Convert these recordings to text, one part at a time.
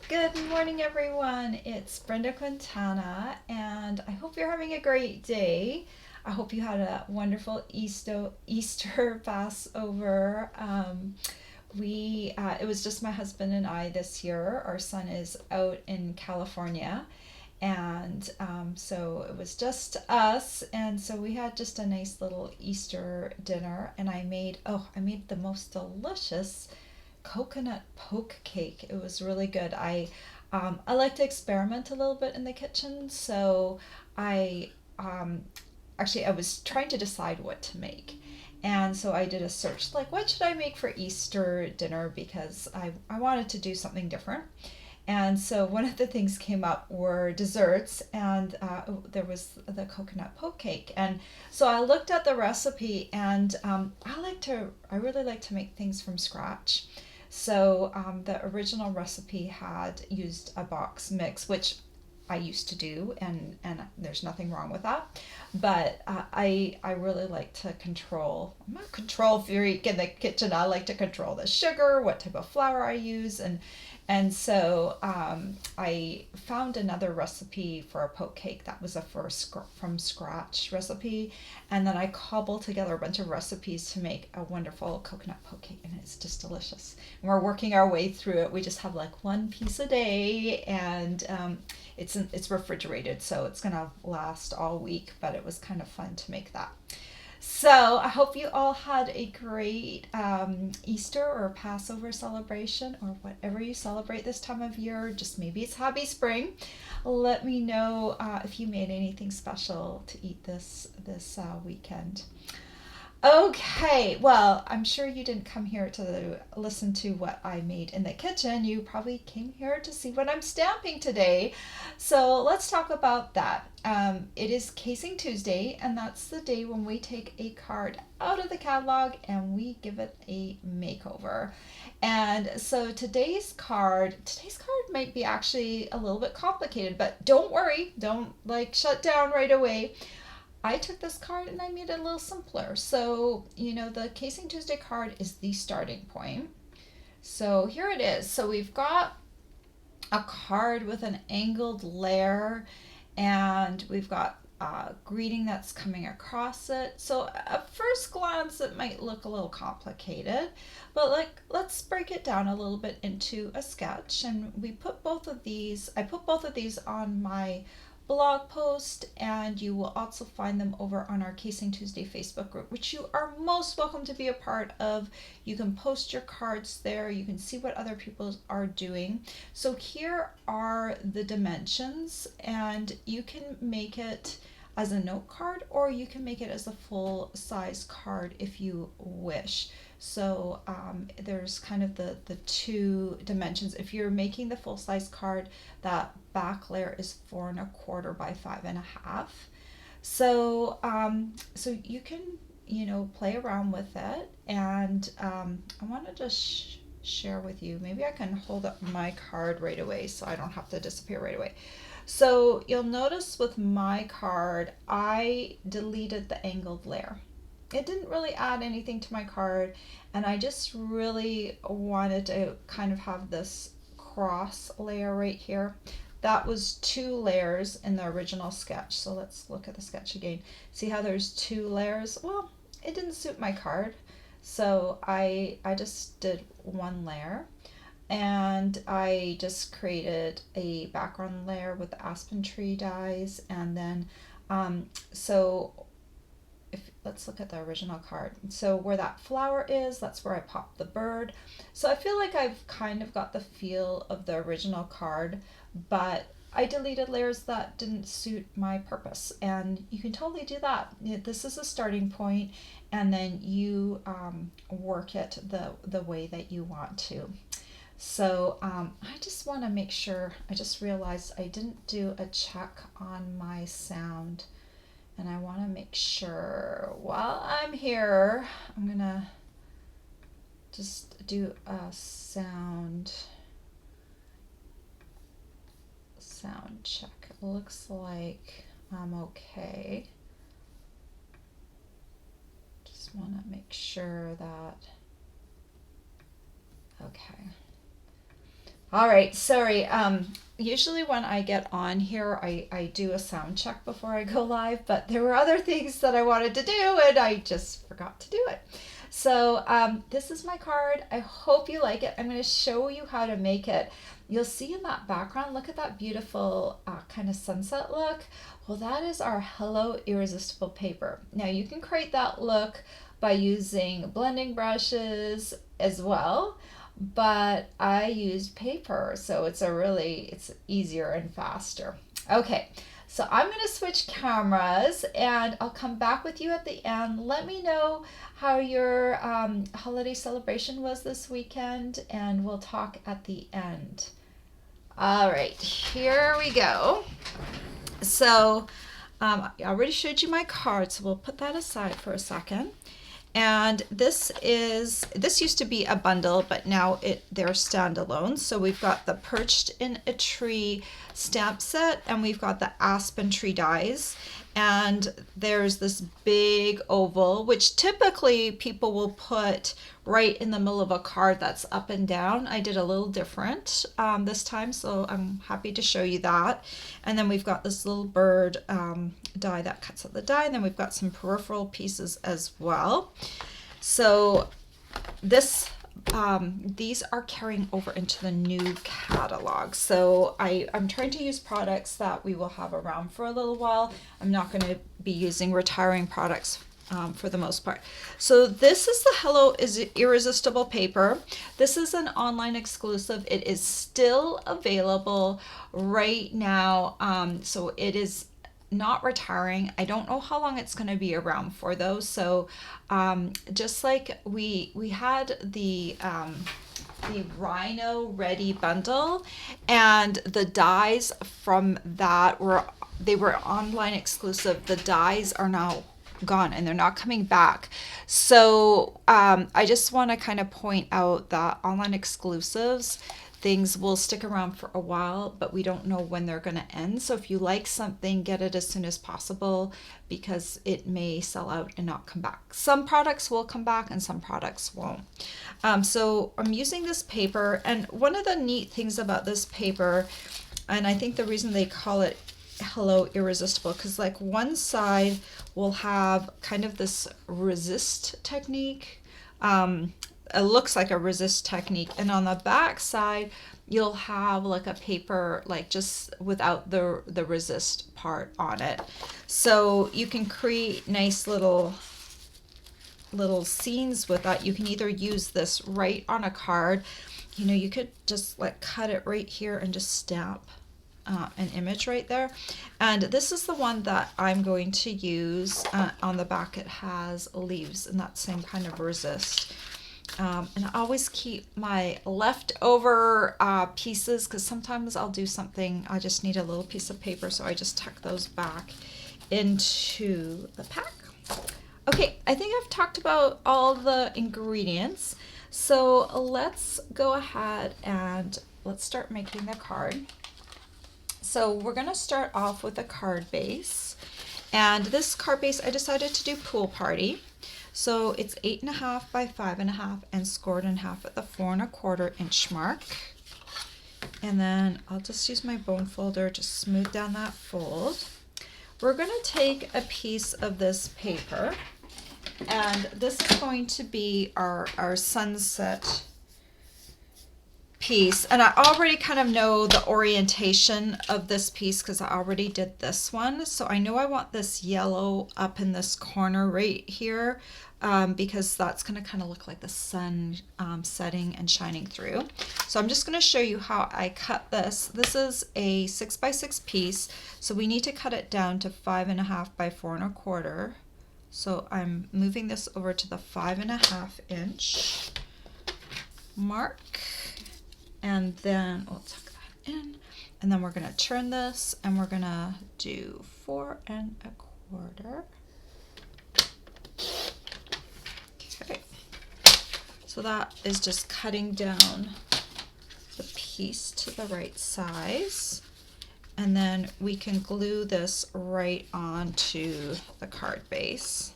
Good morning, everyone. It's Brenda Quintana, and I hope you're having a great day. I hope you had a wonderful Easter Passover. It was just my husband and I this year. Our son is out in California, and so it was just us, and so we had just a nice little Easter dinner. And I made the most delicious coconut poke cake. It was really good. I like to experiment a little bit in the kitchen, so I um, I was trying to decide what to make. And so I did a search like what should I make for Easter dinner because I wanted to do something different. And so one of the things came up were desserts, and there was the coconut poke cake. And so I looked at the recipe, and I really like to make things from scratch. So the original recipe had used a box mix, which I used to do, and there's nothing wrong with that. But I really like to control. I'm a control freak in the kitchen. I like to control the sugar, what type of flour I use, and so I found another recipe for a poke cake that was a from scratch recipe, and then I cobbled together a bunch of recipes to make a wonderful coconut poke cake, and it's just delicious. And we're working our way through it. We just have like one piece a day, and it's refrigerated, so it's gonna last all week. But it was kind of fun to make that. So I hope you all had a great Easter or Passover celebration or whatever you celebrate this time of year. Just maybe it's Happy Spring. Let me know if you made anything special to eat this weekend. Okay, well, I'm sure you didn't come here to listen to what I made in the kitchen. You probably came here to see what I'm stamping today. So let's talk about that. It is Casing Tuesday, and that's the day when we take a card out of the catalog and we give it a makeover. And so today's card might be actually a little bit complicated, but don't worry, don't like shut down right away. I took this card and I made it a little simpler. So, the Casing Tuesday card is the starting point. So here it is. So we've got a card with an angled layer, and we've got a greeting that's coming across it. So at first glance, it might look a little complicated, but let's break it down a little bit into a sketch. And I put both of these on my blog post, and you will also find them over on our Casing Tuesday Facebook group, which you are most welcome to be a part of. You can post your cards there, you can see what other people are doing. So here are the dimensions, and you can make it as a note card or you can make it as a full size card if you wish. So there's kind of the two dimensions. If you're making the full size card, that back layer is 4.25 by 5.5. So you can play around with it, and I want to just share with you. Maybe I can hold up my card right away so I don't have to disappear right away. So you'll notice with my card, I deleted the angled layer. It didn't really add anything to my card, and I just really wanted to kind of have this cross layer right here. That was two layers in the original sketch. So let's look at the sketch again. See how there's two layers? Well, it didn't suit my card, so I just did one layer, and I just created a background layer with the aspen tree dies, and then so if let's look at the original card. So where that flower is, that's where I popped the bird. So I feel like I've kind of got the feel of the original card, but I deleted layers that didn't suit my purpose, and you can totally do that. This is a starting point, and then you work it the way that you want to. So I just want to make sure, I just realized I didn't do a check on my sound, and I want to make sure while I'm here, I'm going to just do a sound check. It looks like I'm okay. Just want to make sure that, okay. All right, sorry. Usually when I get on here, I do a sound check before I go live, but there were other things that I wanted to do and I just forgot to do it. So this is my card. I hope you like it. I'm going to show you how to make it. You'll see in that background, look at that beautiful kind of sunset look. Well, that is our Hello Irresistible paper. Now you can create that look by using blending brushes as well, but I used paper, so it's easier and faster. Okay, so I'm going to switch cameras and I'll come back with you at the end. Let me know how your holiday celebration was this weekend, and we'll talk at the end. All right, here we go. So I already showed you my card, so we'll put that aside for a second. And this used to be a bundle, but now they're standalone. So we've got the Perched in a Tree stamp set, and we've got the Aspen Tree dies. And there's this big oval, which typically people will put right in the middle of a card that's up and down. I did a little different this time, so I'm happy to show you that. And then we've got this little bird die that cuts out the die, and then we've got some peripheral pieces as well. So these are carrying over into the new catalog. So I'm trying to use products that we will have around for a little while. I'm not going to be using retiring products for the most part. So this is the Hello Irresistible paper. This is an online exclusive. It is still available right now. So it is not retiring. I don't know how long it's going to be around for though. So just like we had the Rhino Ready bundle, and the dies from that were online exclusive. The dies are now gone and they're not coming back. So I just want to kind of point out that online exclusives, things will stick around for a while, but we don't know when they're going to end. So if you like something, get it as soon as possible, because it may sell out and not come back. Some products will come back and some products won't. So I'm using this paper, and one of the neat things about this paper, and I think the reason they call it Hello Irresistible, because like one side will have kind of this resist technique. It looks like a resist technique, and on the back side you'll have like a paper like just without the resist part on it. So you can create nice little scenes with that. You can either use this right on a card, you could just like cut it right here and just stamp an image right there. And this is the one that I'm going to use. On the back it has leaves and that same kind of resist. And I always keep my leftover pieces, because sometimes I'll do something, I just need a little piece of paper, so I just tuck those back into the pack. Okay, I think I've talked about all the ingredients, so let's go ahead and let's start making the card. So we're going to start off with a card base, and this card base I decided to do Pool Party. So it's 8.5 by 5.5 and scored in half at the 4 1/4 inch mark. And then I'll just use my bone folder to smooth down that fold. We're going to take a piece of this paper, and this is going to be our sunset piece. And I already kind of know the orientation of this piece because I already did this one. So I know I want this yellow up in this corner right here, because that's going to kind of look like the sun setting and shining through. So I'm just going to show you how I cut this. This is a 6 by 6 piece, so we need to cut it down to 5.5 by 4 1/4. So I'm moving this over to the 5.5 inch mark, and then we'll tuck that in, and then we're going to turn this and we're going to do 4 1/4. Okay, so that is just cutting down the piece to the right size, and then we can glue this right onto the card base.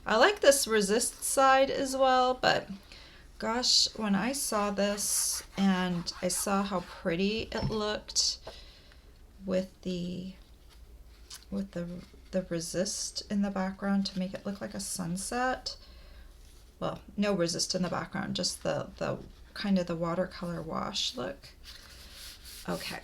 I like this resist side as well, but Gosh, when I saw this and I saw how pretty it looked with the with the resist in the background to make it look like a sunset. Well, no resist in the background, just the kind of the watercolor wash look. Okay,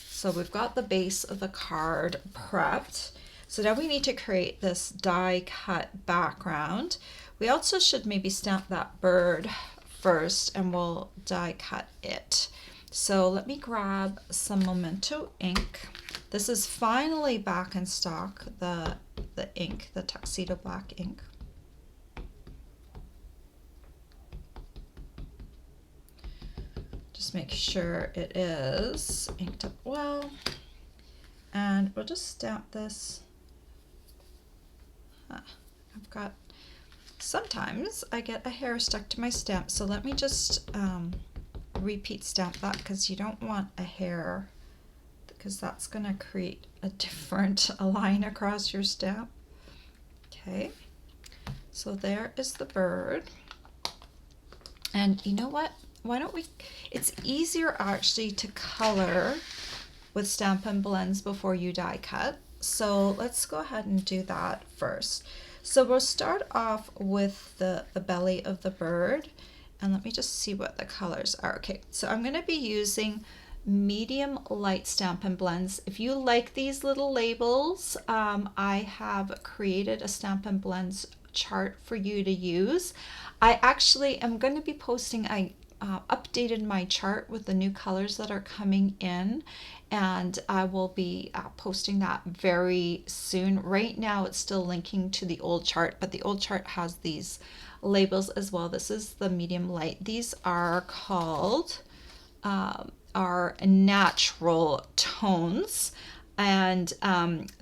so we've got the base of the card prepped. So now we need to create this die cut background. We also should maybe stamp that bird first and we'll die cut it. So let me grab some Memento ink. This is finally back in stock, the ink, the Tuxedo Black ink. Just make sure it is inked up well. And we'll just stamp this. I've got, sometimes I get a hair stuck to my stamp, so let me just repeat stamp that because you don't want a hair, because that's going to create a different line across your stamp. Okay, so there is the bird. And you know what? Why don't we, it's easier actually to color with Stampin' Blends before you die cut. So let's go ahead and do that first. So we'll start off with the belly of the bird. And let me just see what the colors are. Okay, so I'm going to be using medium light Stampin' Blends. If you like these little labels, I have created a Stampin' Blends chart for you to use. I actually am going to be posting, I updated my chart with the new colors that are coming in, and I will be posting that very soon. Right now it's still linking to the old chart, but the old chart has these labels as well. This is the medium light. These are called our natural tones, and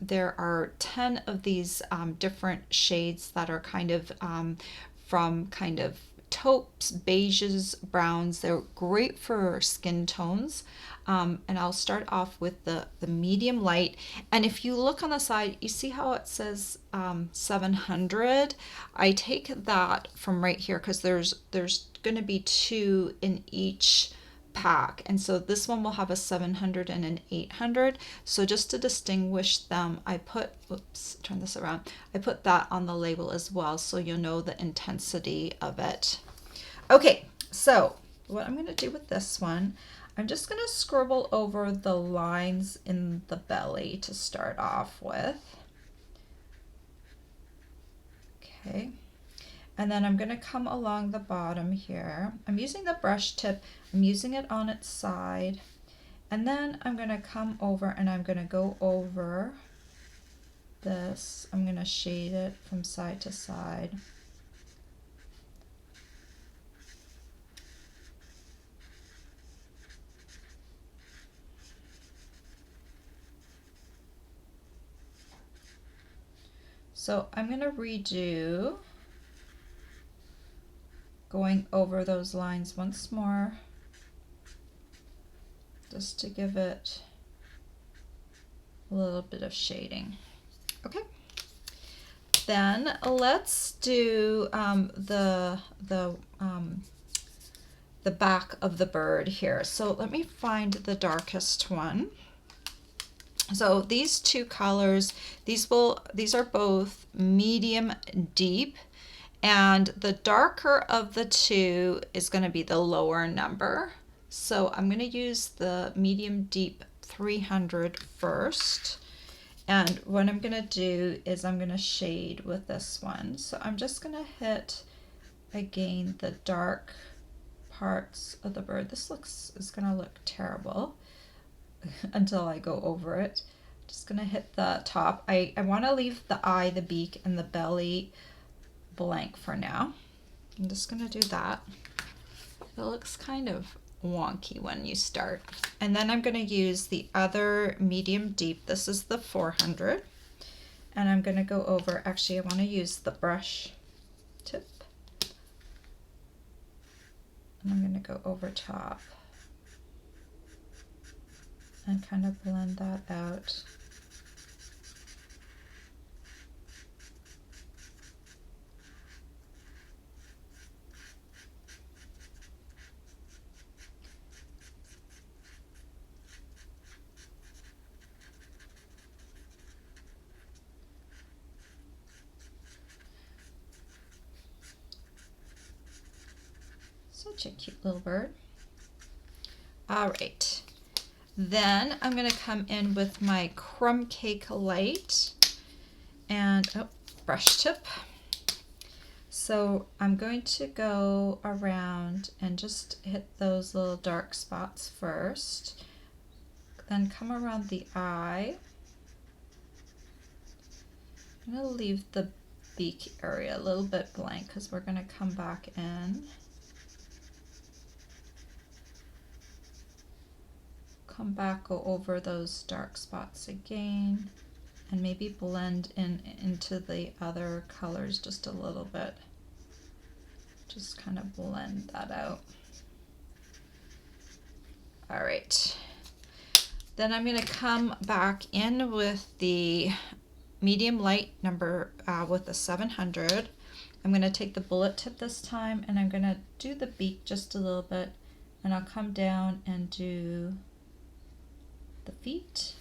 there are 10 of these different shades that are kind of from kind of taupes, beiges, browns. They're great for skin tones. And I'll start off with the medium light. And if you look on the side, you see how it says 700? I take that from right here because there's going to be 2 in each pack, and so this one will have a 700 and an 800. So just to distinguish them, I put, oops, turn this around, I put that on the label as well, so you'll know the intensity of it. Okay, so what I'm going to do with this one, I'm just going to scribble over the lines in the belly to start off with. Okay. And then I'm going to come along the bottom here. I'm using the brush tip. I'm using it on its side. And then I'm going to come over and I'm going to go over this. I'm going to shade it from side to side. So I'm going to redo going over those lines once more, just to give it a little bit of shading. Okay. Then let's do the back of the bird here. So let me find the darkest one. So these two colors, these are both medium deep, and the darker of the two is going to be the lower number. So I'm going to use the medium deep 300 first. And what I'm going to do is I'm going to shade with this one. So I'm just going to hit again the dark parts of the bird. This is going to look terrible until I go over it. Just going to hit the top. I want to leave the eye, the beak, and the belly blank for now. I'm just going to do that. It looks kind of wonky when you start. And then I'm going to use the other medium deep. This is the 400. And I'm going to go over, actually I want to use the brush tip. And I'm going to go over top and kind of blend that out. Such a cute little bird. All right. Then I'm going to come in with my crumb cake light and brush tip. So I'm going to go around and just hit those little dark spots first, then come around the eye. I'm going to leave the beak area a little bit blank because we're going to come back in. Come back, go over those dark spots again, and maybe blend into the other colors just a little bit. Just kind of blend that out. All right. Then I'm going to come back in with the medium light number with the 700. I'm going to take the bullet tip this time, and I'm going to do the beak just a little bit, and I'll come down and do the feet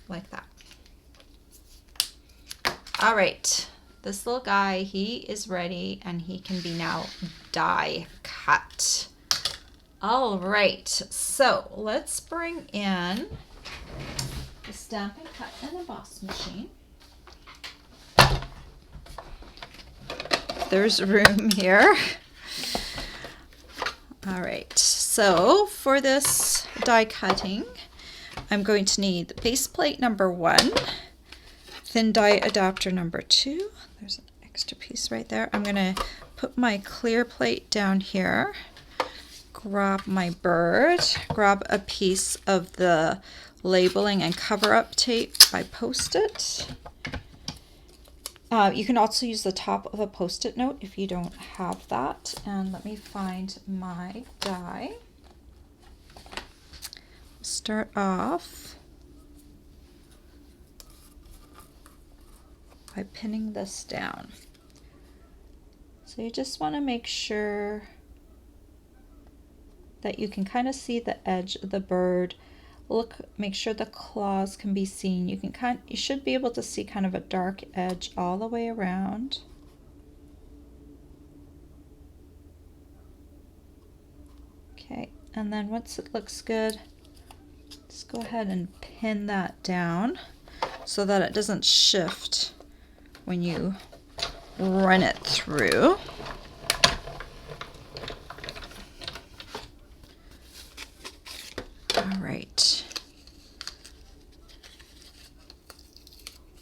like that. All right, this little guy, he is ready and he can be now die cut. All right, so let's bring in the Stampin' Cut and Emboss machine. There's room here. All right, so for this die cutting, I'm going to need base plate number 1, thin die adapter number 2. There's an extra piece right there. I'm going to put my clear plate down here, grab my bird, grab a piece of the labeling and cover up tape by Post-it. You can also use the top of a Post-it note if you don't have that. And let me find my die. Start off by pinning this down. So you just want to make sure that you can kind of see the edge of the bird. Look, make sure the claws can be seen. You should be able to see kind of a dark edge all the way around. Okay, and then once it looks good, just go ahead and pin that down so that it doesn't shift when you run it through. All right.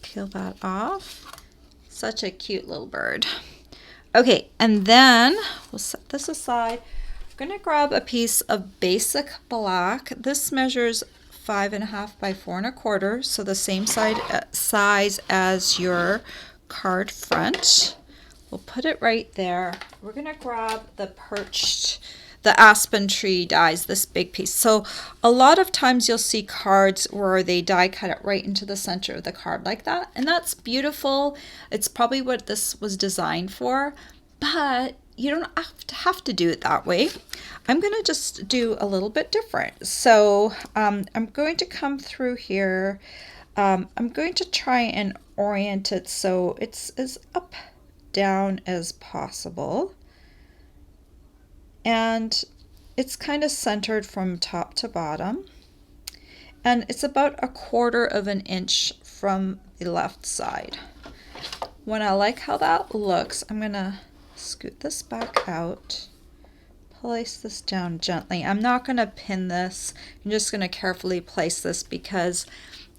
Peel that off. Such a cute little bird. Okay, and then we'll set this aside. I'm going to grab a piece of basic black. This measures 5.5 by 4.25, so the same size as your card front. We'll put it right there. We're going to grab the Perched, the aspen tree dies, this big piece. So a lot of times you'll see cards where they die cut it right into the center of the card like that, and that's beautiful. It's probably what this was designed for, but you don't have to do it that way. I'm going to just do a little bit different. So I'm going to come through here. I'm going to try and orient it so it's as up down as possible. And it's kind of centered from top to bottom. And it's about 1/4 of an inch from the left side. When I like how that looks, I'm going to scoot this back out, place this down gently. I'm not going to pin this. I'm just going to carefully place this because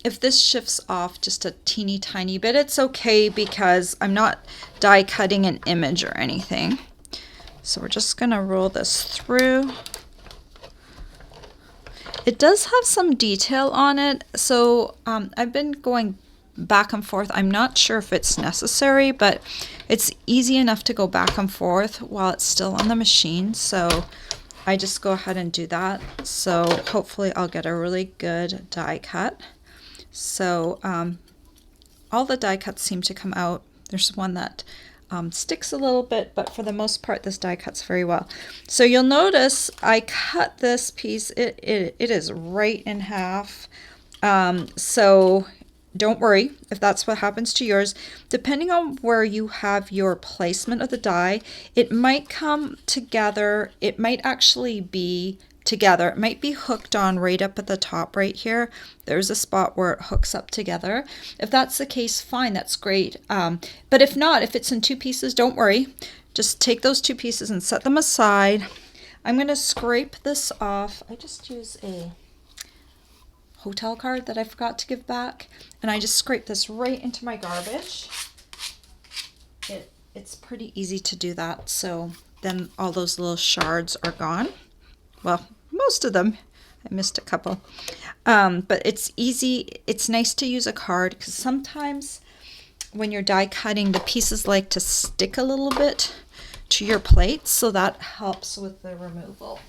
if this shifts off just a teeny tiny bit, it's okay because I'm not die cutting an image or anything. So we're just going to roll this through. It does have some detail on it, so I've been going back and forth. I'm not sure if it's necessary, but it's easy enough to go back and forth while it's still on the machine, so I just go ahead and do that. So hopefully I'll get a really good die cut. So all the die cuts seem to come out. There's one that sticks a little bit, but for the most part this die cuts very well. So you'll notice I cut this piece, it is right in half. So don't worry if that's what happens to yours. Depending on where you have your placement of the die, it might come together. It might actually be together. It might be hooked on right up at the top right here. There's a spot where it hooks up together. If that's the case, fine, that's great. But if not, if it's in two pieces, don't worry. Just take those two pieces and set them aside. I'm going to scrape this off. I just use a hotel card that I forgot to give back, and I just scrape this right into my garbage. It's pretty easy to do that, so then all those little shards are gone. Well, most of them. I missed a couple. But it's easy. It's nice to use a card because sometimes when you're die cutting, the pieces like to stick a little bit to your plate, so that helps with the removal.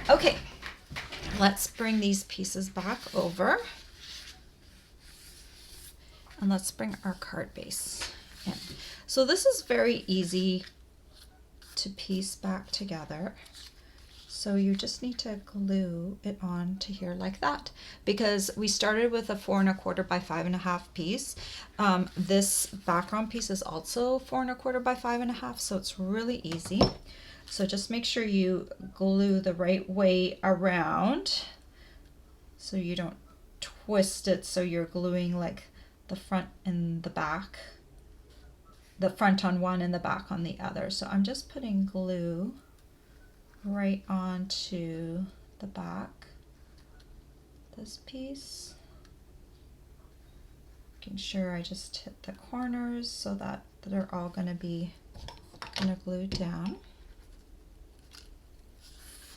Okay. Let's bring these pieces back over, and let's bring our card base in. So this is very easy to piece back together. So you just need to glue it on to here like that, because we started with a 4 1/4 by 5 1/2 piece. This background piece is also 4 1/4 by 5 1/2, so it's really easy. So just make sure you glue the right way around so you don't twist it, so you're gluing like the front and the back, the front on one and the back on the other. So I'm just putting glue right onto the back, this piece, making sure I just hit the corners so that they're all going to be glued down.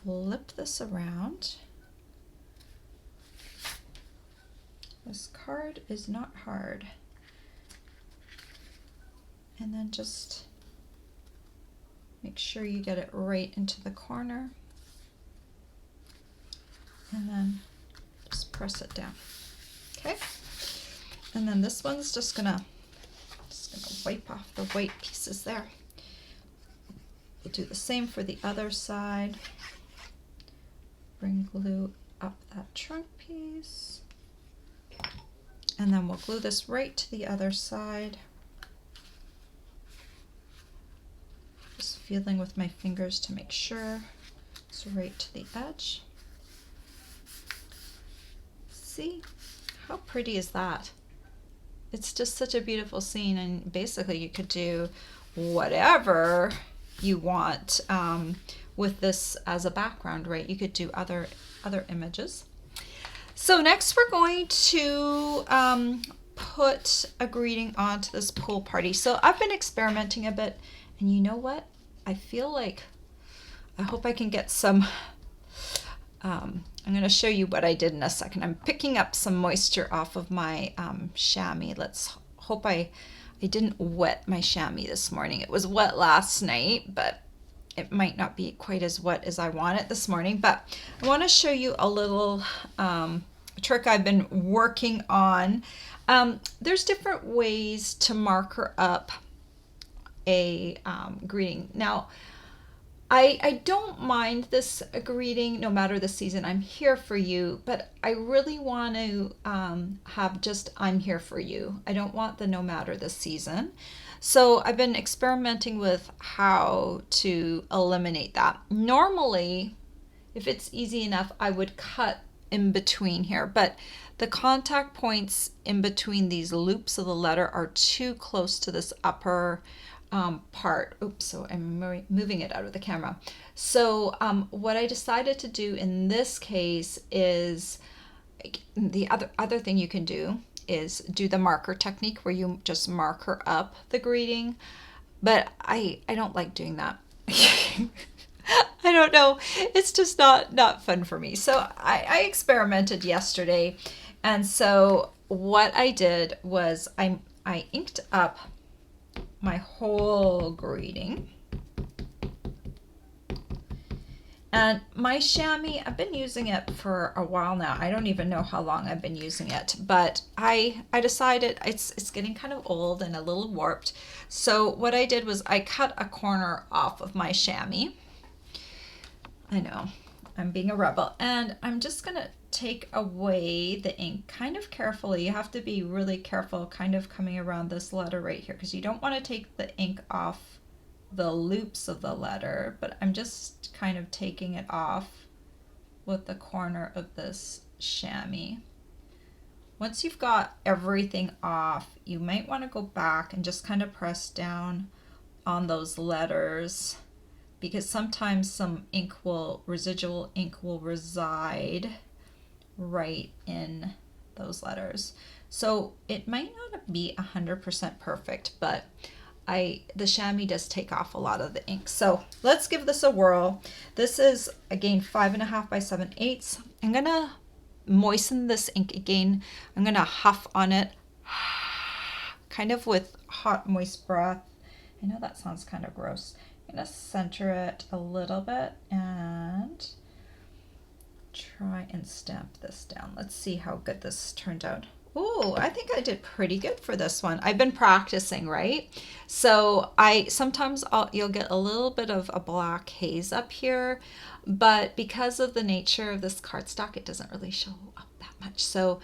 Flip this around. This card is not hard. And then just make sure you get it right into the corner. And then just press it down. Okay? And then this one's just gonna wipe off the white pieces there. We'll do the same for the other side. Bring glue up that trunk piece, and then we'll glue this right to the other side. Just feeling with my fingers to make sure it's right to the edge. See, how pretty is that? It's just such a beautiful scene, and basically you could do whatever you want with this as a background, right? You could do other images. So next we're going to put a greeting onto this pool party. So I've been experimenting a bit, and you know what? I feel like, I hope I can get some, I'm going to show you what I did in a second. I'm picking up some moisture off of my chamois. Let's hope I didn't wet my chamois this morning. It was wet last night, but it might not be quite as wet as I want it this morning. But I want to show you a little trick I've been working on. There's different ways to marker up a greeting. Now, I don't mind this greeting no matter the season. I'm here for you, but I really want to have just I'm here for you. I don't want the no matter the season. So I've been experimenting with how to eliminate that. Normally, if it's easy enough, I would cut in between here, but the contact points in between these loops of the letter are too close to this upper part. Oops, so I'm moving it out of the camera. So what I decided to do in this case is, the other thing you can do is do the marker technique where you just marker up the greeting, but I don't like doing that. I don't know, it's just not fun for me. So I experimented yesterday, and so what I did was I inked up my whole greeting. And my chamois, I've been using it for a while now. I don't even know how long I've been using it, but I decided it's getting kind of old and a little warped. So what I did was I cut a corner off of my chamois. I know, I'm being a rebel. And I'm just gonna take away the ink kind of carefully. You have to be really careful kind of coming around this letter right here because you don't want to take the ink off the loops of the letter, but I'm just kind of taking it off with the corner of this chamois. Once you've got everything off, you might want to go back and just kind of press down on those letters because sometimes some residual ink will reside right in those letters. So it might not be 100% perfect, but the chamois does take off a lot of the ink. So let's give this a whirl. This is again 5.5 by 7/8. I'm gonna moisten this ink again. I'm gonna huff on it kind of with hot moist breath. I know that sounds kind of gross. I'm gonna center it a little bit and try and stamp this down. Let's see how good this turned out. Ooh, I think I did pretty good for this one. I've been practicing, right? So sometimes you'll get a little bit of a black haze up here, but because of the nature of this cardstock, it doesn't really show up that much. So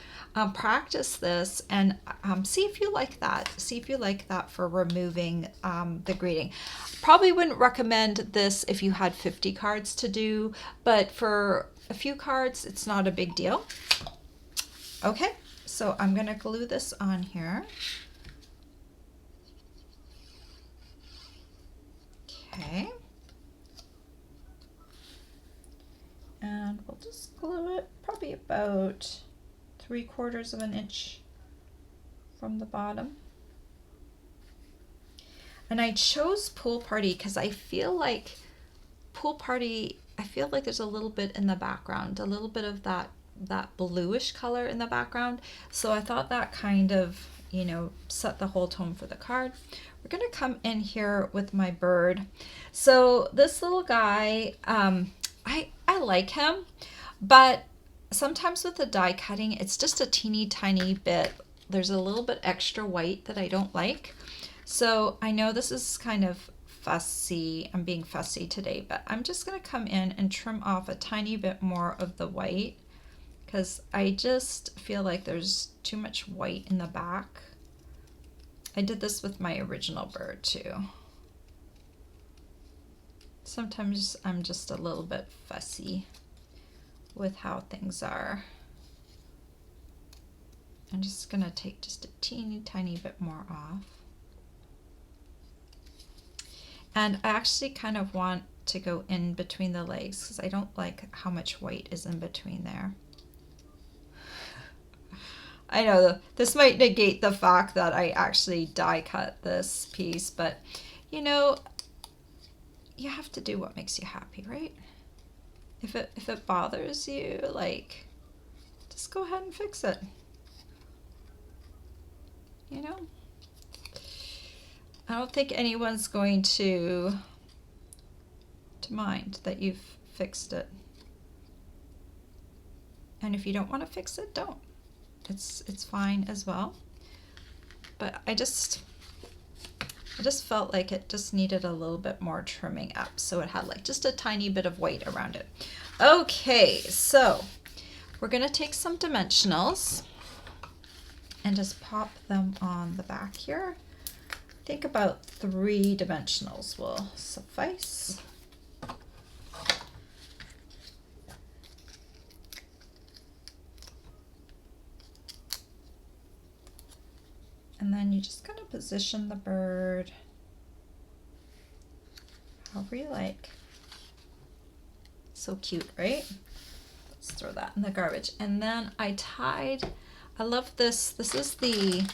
practice this and see if you like that. See if you like that for removing the greeting. Probably wouldn't recommend this if you had 50 cards to do, but for a few cards, it's not a big deal. Okay. So I'm going to glue this on here. Okay. And we'll just glue it probably about 3/4 of an inch from the bottom. And I chose Pool Party because I feel like there's a little bit in the background, a little bit of that bluish color in the background. So I thought that kind of, set the whole tone for the card. We're going to come in here with my bird. So this little guy, I like him, but sometimes with the die cutting, it's just a teeny tiny bit. There's a little bit extra white that I don't like. So I know this is kind of fussy. I'm being fussy today, but I'm just going to come in and trim off a tiny bit more of the white, because I just feel like there's too much white in the back. I did this with my original bird too. Sometimes I'm just a little bit fussy with how things are. I'm just gonna take just a teeny tiny bit more off. And I actually kind of want to go in between the legs because I don't like how much white is in between there. I know this might negate the fact that I actually die cut this piece, but you have to do what makes you happy, right? If it bothers you, like, just go ahead and fix it. I don't think anyone's going to mind that you've fixed it. And if you don't want to fix it, don't. It's fine as well. But I just felt like it just needed a little bit more trimming up, so it had like just a tiny bit of white around it. Okay, so we're gonna take some dimensionals and just pop them on the back here. I think about 3 dimensionals will suffice. And then you just kind of position the bird however you like. So cute, right? Let's throw that in the garbage. And then I love this. This is the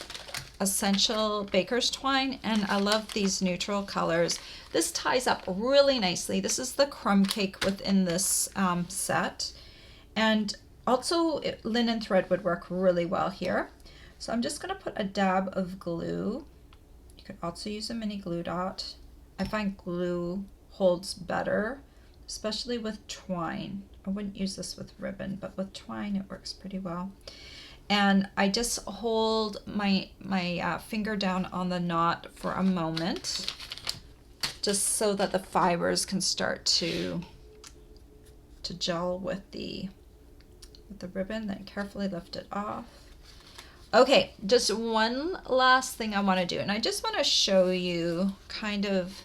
Essential Baker's Twine, and I love these neutral colors. This ties up really nicely. This is the crumb cake within this set. And also linen thread would work really well here. So I'm just going to put a dab of glue. You could also use a mini glue dot. I find glue holds better, especially with twine. I wouldn't use this with ribbon, but with twine it works pretty well. And I just hold my finger down on the knot for a moment, just so that the fibers can start to to gel with the ribbon, then carefully lift it off. Okay, just one last thing I want to do, and I just want to show you kind of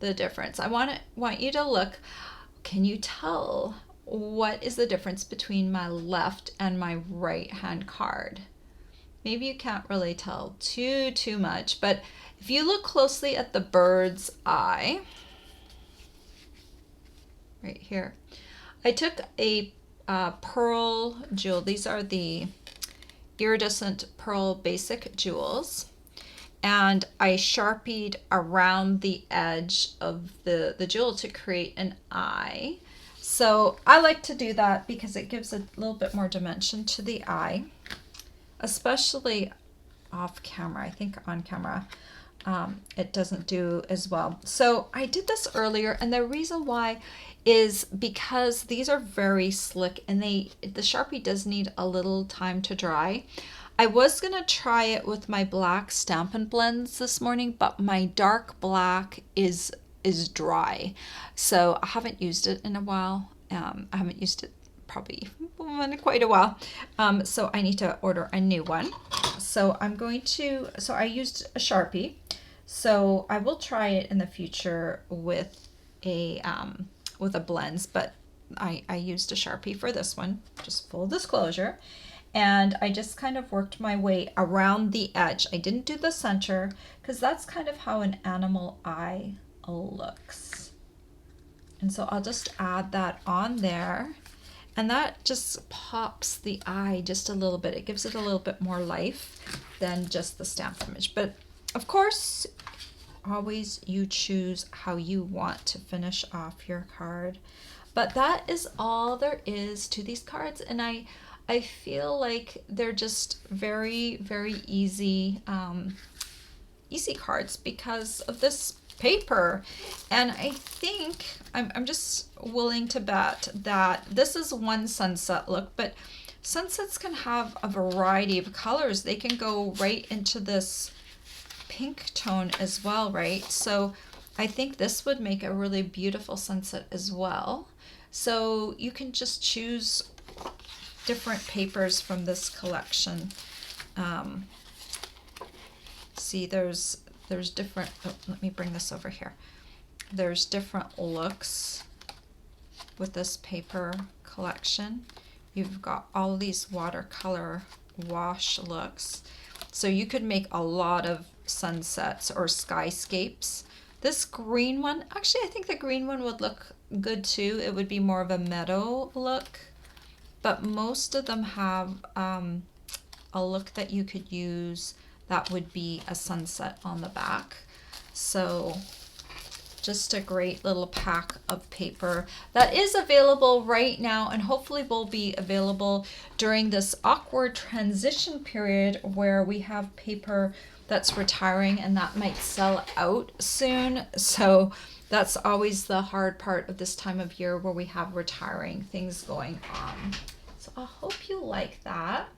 the difference. I want you to look. Can you tell what is the difference between my left and my right hand card? Maybe you can't really tell too much, but if you look closely at the bird's eye, right here, I took a pearl jewel. These are the iridescent pearl basic jewels, and I sharpied around the edge of the jewel to create an eye. So I like to do that because it gives a little bit more dimension to the eye, especially off camera. I think on camera it doesn't do as well. So I did this earlier, and the reason why is because these are very slick, and the Sharpie does need a little time to dry. I was gonna try it with my black Stampin' Blends this morning, but my dark black is dry, so I haven't used it in a while. I haven't used it probably in quite a while, so I need to order a new one. So I used a Sharpie, so I will try it in the future with a blends, but I used a Sharpie for this one, just full disclosure. And I just kind of worked my way around the edge. I didn't do the center because that's kind of how an animal eye looks. And so I'll just add that on there, and that just pops the eye just a little bit. It gives it a little bit more life than just the stamped image. But of course, always you choose how you want to finish off your card. But that is all there is to these cards, and I feel like they're just very, very easy cards because of this paper. And I think I'm just willing to bet that this is one sunset look, but sunsets can have a variety of colors. They can go right into this pink tone as well, right? So I think this would make a really beautiful sunset as well. So you can just choose different papers from this collection. See, there's different, let me bring this over here. There's different looks with this paper collection. You've got all these watercolor wash looks. So you could make a lot of sunsets or skyscapes. This green one, actually I think the green one would look good too. It would be more of a meadow look. But most of them have a look that you could use that would be a sunset on the back. So just a great little pack of paper that is available right now, and hopefully will be available during this awkward transition period where we have paper that's retiring and that might sell out soon. So that's always the hard part of this time of year where we have retiring things going on. So I hope you like that.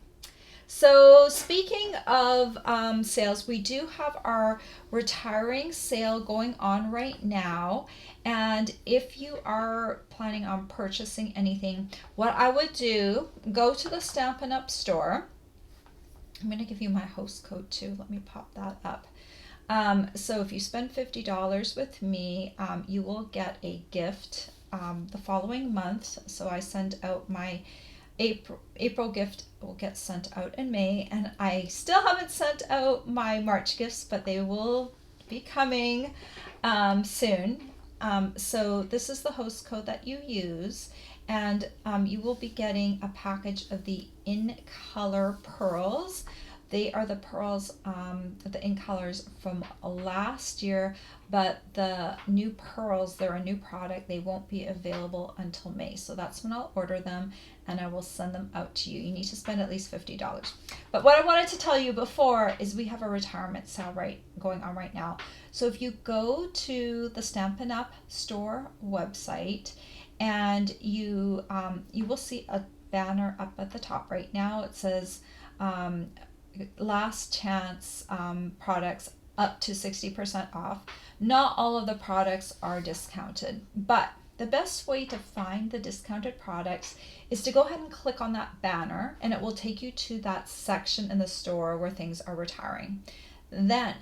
So speaking of sales, we do have our retiring sale going on right now. And if you are planning on purchasing anything, what I would do, go to the Stampin' Up! Store. I'm going to give you my host code too. Let me pop that up. So if you spend $50 with me, you will get a gift the following month. So I send out my April gift will get sent out in May, and I still haven't sent out my March gifts, but they will be coming soon. So this is the host code that you use, and you will be getting a package of the In Color pearls. They are the pearls, the In Colors from last year, but the new pearls, they're a new product. They won't be available until May. So that's when I'll order them, and I will send them out to you. You need to spend at least $50. But what I wanted to tell you before is we have a retirement sale going on right now. So if you go to the Stampin' Up! Store website, and you will see a banner up at the top right now. It says last chance products up to 60% off. Not all of the products are discounted, but the best way to find the discounted products is to go ahead and click on that banner, and it will take you to that section in the store where things are retiring. Then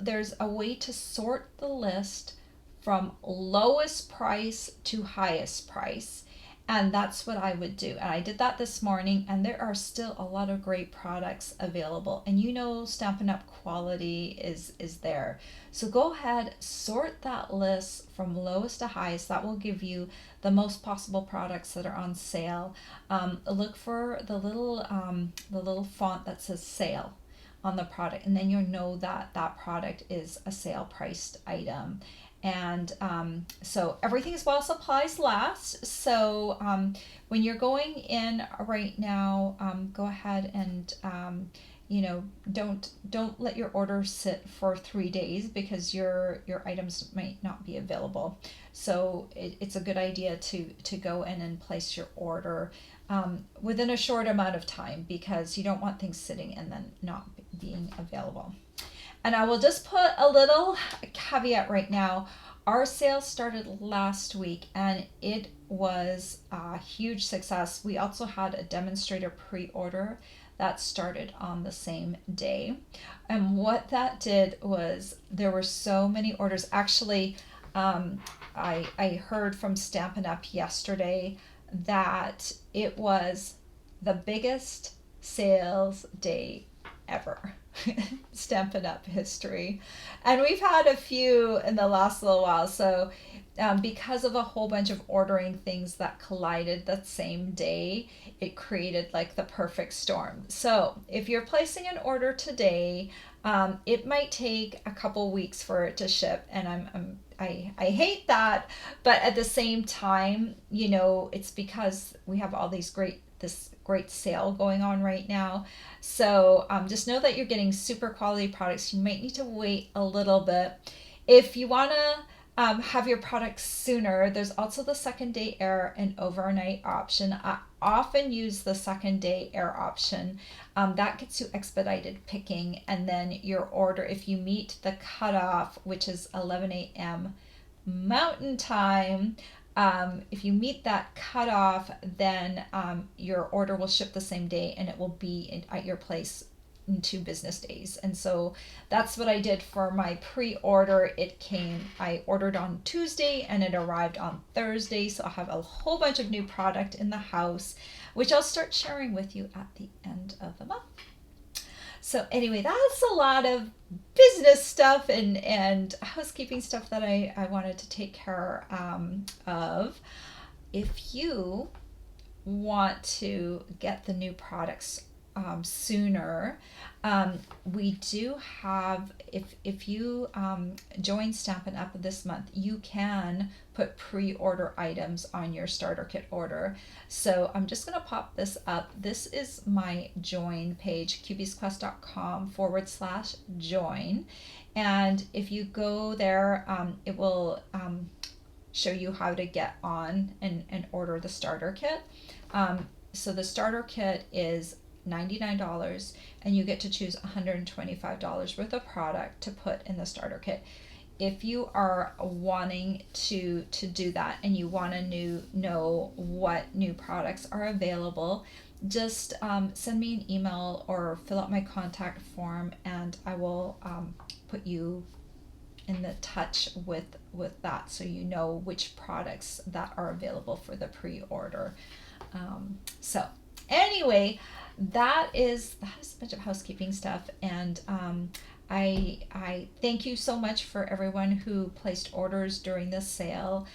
there's a way to sort the list from lowest price to highest price. And that's what I would do. And I did that this morning, and there are still a lot of great products available. And you know, Stampin' Up! Quality is there. So go ahead, sort that list from lowest to highest. That will give you the most possible products that are on sale. Look for the little font that says sale on the product, and then you'll know that that product is a sale priced item. And so everything is while supplies last. So when you're going in right now, go ahead and don't let your order sit for 3 days, because your items might not be available. So it's a good idea to go in and place your order within a short amount of time, because you don't want things sitting and then not being available. And I will just put a little caveat right now. Our sale started last week, and it was a huge success. We also had a demonstrator pre-order that started on the same day. And what that did was, there were so many orders. Actually, I heard from Stampin' Up! Yesterday that it was the biggest sales day ever. Stampin' Up! History. And we've had a few in the last little while. So because of a whole bunch of ordering things that collided that same day, it created like the perfect storm. So if you're placing an order today, it might take a couple weeks for it to ship, and I hate that, but at the same time, it's because we have all this great sale going on right now. So just know that you're getting super quality products. You might need to wait a little bit. If you want to have your products sooner, there's also the second day air and overnight option. I often use the second day air option. That gets you expedited picking, and then your order, if you meet the cutoff, which is 11 a.m. Mountain Time, if you meet that cutoff, then your order will ship the same day, and it will be at your place in 2 business days. And so that's what I did for my pre-order. I ordered on Tuesday, and it arrived on Thursday. So I'll have a whole bunch of new product in the house, which I'll start sharing with you at the end of the month. So anyway, that's a lot of business stuff and housekeeping stuff that I wanted to take care of. If you want to get the new products sooner, we do have, if you join Stampin' Up! This month, you can put pre-order items on your starter kit order. So I'm just going to pop this up. This is my join page, cubiesquest.com/join. And if you go there, it will show you how to get on and order the starter kit. So the starter kit is $99, and you get to choose $125 worth of product to put in the starter kit. If you are wanting to do that, and you want to know what new products are available, just send me an email or fill out my contact form, and I will put you in the touch with that, so you know which products that are available for the pre-order. So anyway, that is a bunch of housekeeping stuff, and I thank you so much for everyone who placed orders during this sale.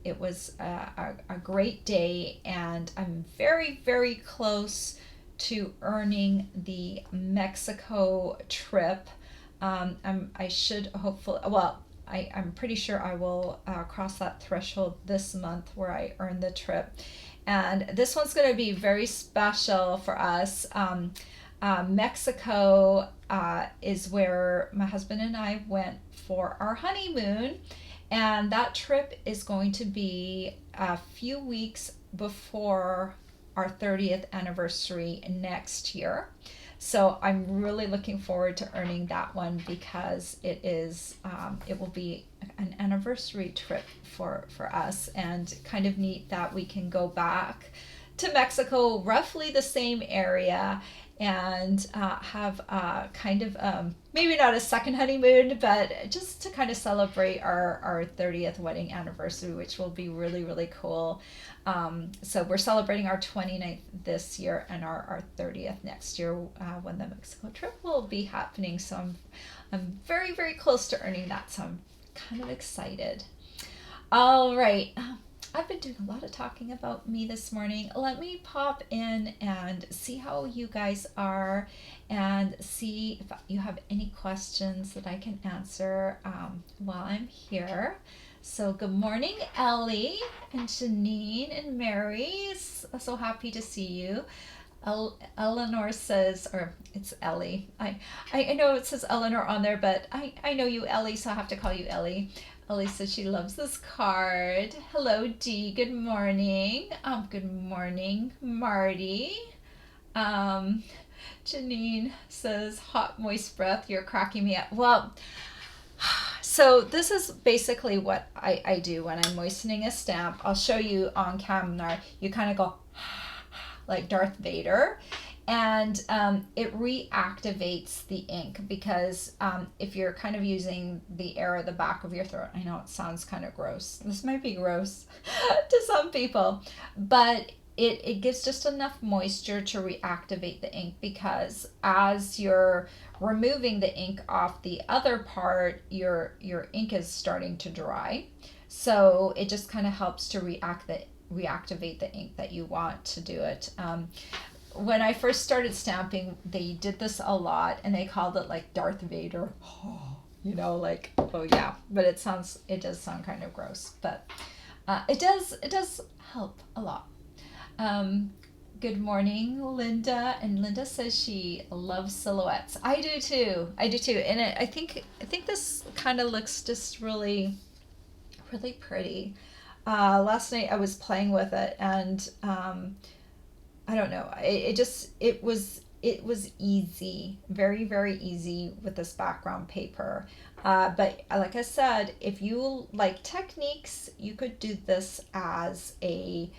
It was a great day, and I'm very, very close to earning the Mexico trip. I should hopefully, well, I'm pretty sure I will cross that threshold this month where I earn the trip. And this one's going to be very special for us. Mexico is where my husband and I went for our honeymoon, and that trip is going to be a few weeks before our 30th anniversary next year. So I'm really looking forward to earning that one because it will be an anniversary trip for us, and kind of neat that we can go back to Mexico, roughly the same area, and have kind of maybe not a second honeymoon, but just to kind of celebrate our 30th wedding anniversary, which will be really, really cool. So we're celebrating our 29th this year and our 30th next year, when the Mexico trip will be happening. So I'm very, very close to earning that. So I'm kind of excited. All right. I've been doing a lot of talking about me this morning. Let me pop in and see how you guys are, and see if you have any questions that I can answer while I'm here. So good morning, Ellie and Janine and Mary. So happy to see you. Eleanor says, or it's Ellie. I know it says Eleanor on there, but I know you, Ellie, so I have to call you Ellie. Ellie says she loves this card. Hello, Dee. Good morning. Good morning, Marty. Janine says, hot, moist breath. You're cracking me up. Well, so this is basically what I do when I'm moistening a stamp. I'll show you on camera. You kind of go like Darth Vader, and it reactivates the ink, because if you're kind of using the air at the back of your throat, I know it sounds kind of gross. This might be gross to some people, but it gives just enough moisture to reactivate the ink, because as you're removing the ink off the other part, your ink is starting to dry. So it just kind of helps to reactivate the ink that you want to do it. When I first started stamping, they did this a lot, and they called it like Darth Vader. You know, like, oh yeah, but it does sound kind of gross, but it does help a lot. Good morning, Linda. And Linda says she loves silhouettes. I do too. And I think this kind of looks just really, really pretty. Last night I was playing with it, and I don't know. It was easy, very, very easy with this background paper. But like I said, if you like techniques, you could do this as a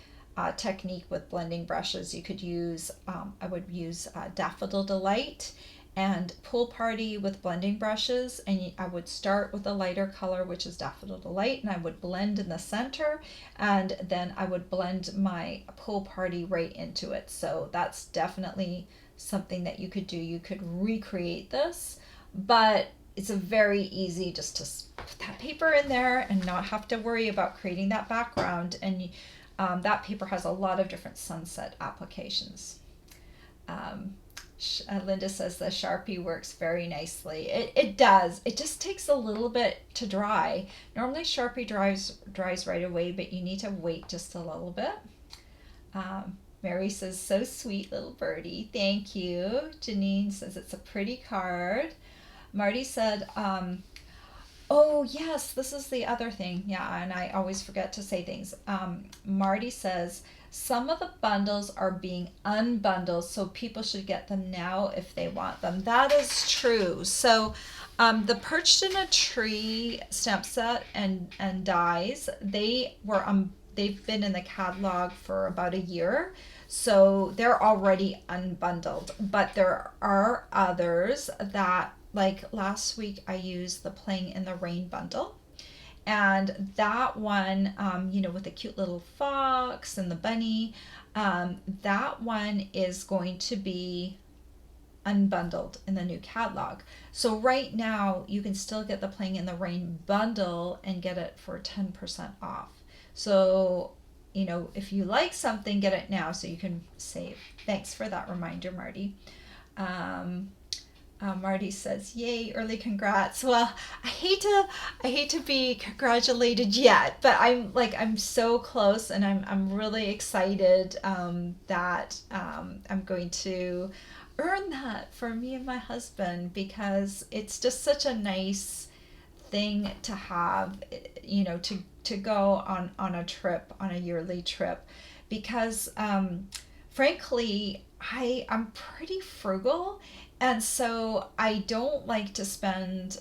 technique with blending brushes. You could use, I would use Daffodil Delight and Pool Party with blending brushes, and I would start with a lighter color, which is Daffodil Delight, and I would blend in the center, and then I would blend my Pool Party right into it. So that's definitely something that you could do. You could recreate this, but it's a very easy just to put that paper in there and not have to worry about creating that background. And that paper has a lot of different sunset applications. Linda says the Sharpie works very nicely. It does. It just takes a little bit to dry. Normally Sharpie dries right away, but you need to wait just a little bit. Mary says, so sweet, little birdie. Thank you. Janine says it's a pretty card. Marty said, oh yes, this is the other thing. Yeah, and I always forget to say things. Marty says, some of the bundles are being unbundled, so people should get them now if they want them. That is true. So the Perched in a Tree stamp set and dies, they've been in the catalog for about a year, so they're already unbundled. But there are others that, like last week I used the Playing in the Rain bundle. And that one, with the cute little fox and the bunny, that one is going to be unbundled in the new catalog. So right now you can still get the Playing in the Rain bundle and get it for 10% off. So, if you like something, get it now so you can save. Thanks for that reminder, Marty. Marty says, "Yay, early congrats." Well, I hate to be congratulated yet, but I'm so close, and I'm really excited that I'm going to earn that for me and my husband, because it's just such a nice thing to have, to go on a trip, on a yearly trip, because frankly, I'm pretty frugal, and so I don't like to spend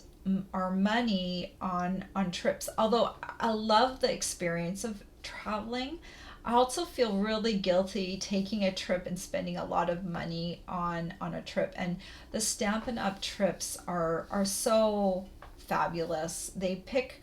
our money on trips. Although I love the experience of traveling, I also feel really guilty taking a trip and spending a lot of money on a trip. And the Stampin' Up! Trips are so fabulous. They pick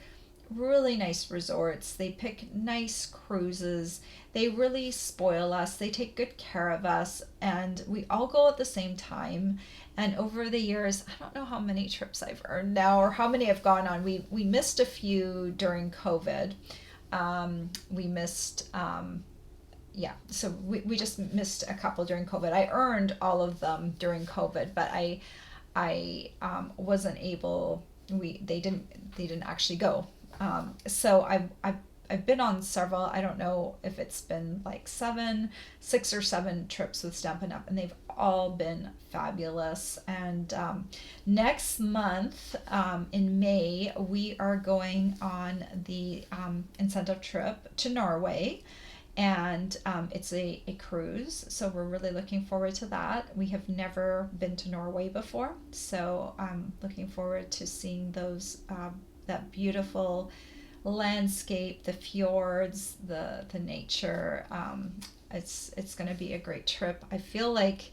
really nice resorts. They pick nice cruises. They really spoil us. They take good care of us. And we all go at the same time. And over the years, I don't know how many trips I've earned now or how many I've gone on. We missed a few during COVID. We missed, yeah, so we just missed a couple during COVID. I earned all of them during COVID, but I wasn't able. They didn't actually go. So I've been on several. I don't know if it's been like 6 or 7 trips with Stampin' Up, and they've all been fabulous. And next month, in May, we are going on the incentive trip to Norway, and it's a cruise, so we're really looking forward to that. We have never been to Norway before, so I'm looking forward to seeing those that beautiful landscape, the fjords, the nature. It's going to be a great trip. I feel like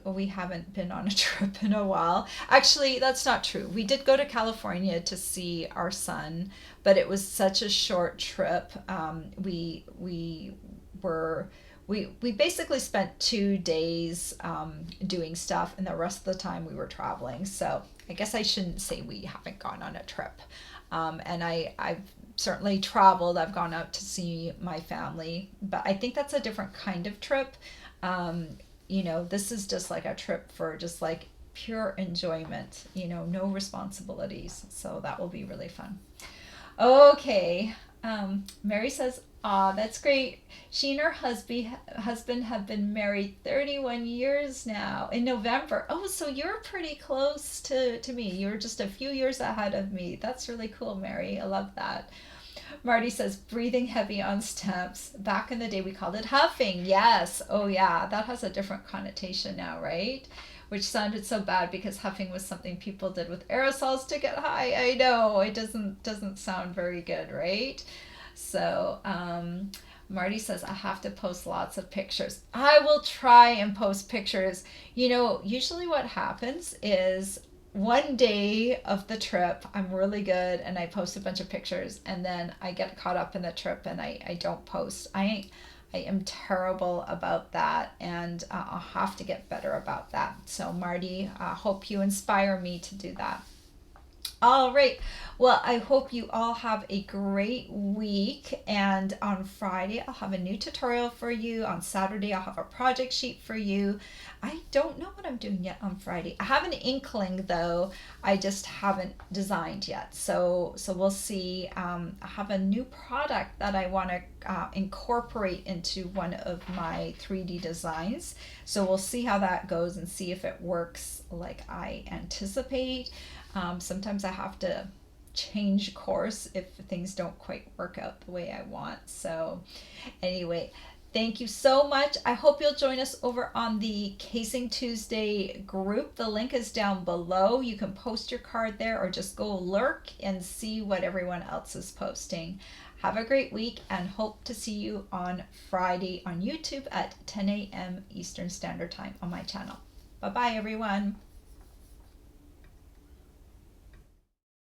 we haven't been on a trip in a while. Actually, that's not true. We did go to California to see our son, but it was such a short trip. We basically spent 2 days doing stuff, and the rest of the time we were traveling. So I guess I shouldn't say we haven't gone on a trip. And I've certainly traveled. I've gone out to see my family, but I think that's a different kind of trip. Um, this is just like a trip for just like pure enjoyment, no responsibilities. So that will be really fun. Okay. Mary says, "Ah, that's great. She and her husband have been married 31 years now in November. Oh, so you're pretty close to me. You're just a few years ahead of me. That's really cool, Mary. I love that." Marty says, "Breathing heavy on stamps. Back in the day, we called it huffing." Yes. Oh, yeah. That has a different connotation now, right? Which sounded so bad because huffing was something people did with aerosols to get high. I know it doesn't sound very good, right? So, Marty says, "I have to post lots of pictures." I will try and post pictures. Usually what happens is one day of the trip, I'm really good and I post a bunch of pictures, and then I get caught up in the trip and I don't post. I am terrible about that, and I'll have to get better about that. So, Marty, I hope you inspire me to do that. All right. Well, I hope you all have a great week. And on Friday, I'll have a new tutorial for you. On Saturday, I'll have a project sheet for you. I don't know what I'm doing yet on Friday. I have an inkling though. I just haven't designed yet. So we'll see. I have a new product that I want to incorporate into one of my 3D designs. So we'll see how that goes and see if it works like I anticipate. Sometimes I have to change course if things don't quite work out the way I want. So anyway, thank you so much. I hope you'll join us over on the Casing Tuesday group. The link is down below. You can post your card there or just go lurk and see what everyone else is posting. Have a great week and hope to see you on Friday on YouTube at 10 a.m. Eastern Standard Time on my channel. Bye-bye, everyone.